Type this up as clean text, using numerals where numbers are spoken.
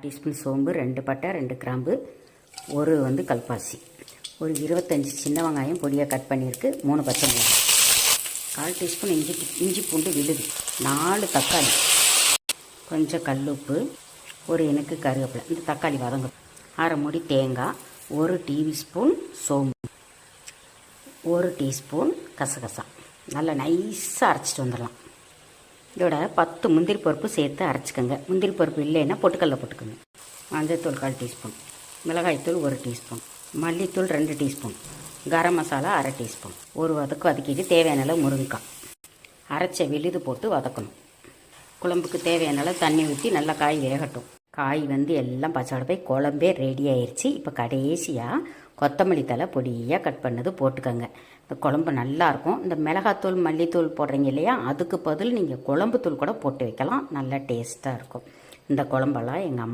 Teaspoon சோம்பு, 2 பட்டை, 2 கிராம்பு, ஒரு கல்பாசி, ஒரு 25 சின்ன வெங்காயம் பொடியாக கட் பண்ணியிருக்கு, 3 பச்சை மிளகாய், 1/4 டீஸ்பூன் இஞ்சி பூண்டு விழுது, 4 தக்காளி, கொஞ்சம் கல்லுப்பு, ஒரு இனுக்கு கருவேப்பிலை. இந்த தக்காளி வதங்கும். 1/2 மூடி தேங்காய், 1 டீஸ்பூன் சோம்பு, 1 டீஸ்பூன் கசகசா. நல்லா நைஸாக அரைச்சிட்டு வந்துடலாம். இதோட 10 முந்திரி பருப்பு சேர்த்து அரைச்சிக்கோங்க. முந்திரி பருப்பு இல்லைன்னா பொட்டுக்கல்ல போட்டுக்கோங்க. மஞ்சள்தூள் 1/4 டீஸ்பூன், மிளகாய்த்தூள் 1 டீஸ்பூன், மல்லித்தூள் 2 டீஸ்பூன், கரம் மசாலா 1/2 டீஸ்பூன். ஒரு வதக்கிட்டு தேவையான அளவு முருங்கைக்காய், அரைச்ச விழுது போட்டு வதக்கணும். குழம்புக்கு தேவையான அளவு தண்ணி ஊற்றி நல்லா காய் வேகட்டும். காய் எல்லாம் பச்சை போய் குழம்பே ரெடி ஆயிடுச்சு. இப்போ கடைசியாக கொத்தமல்லி தழை பொடியாக கட் பண்ணது போட்டுக்கோங்க. இந்த குழம்பு நல்லாயிருக்கும். இந்த மிளகாத்தூள் மல்லித்தூள் போடுறீங்க இல்லையா, அதுக்கு பதில் நீங்கள் குழம்பு தூள் கூட போட்டு வைக்கலாம். நல்லா டேஸ்ட்டாக இருக்கும். இந்த குழம்பெல்லாம் எங்கள் அம்மா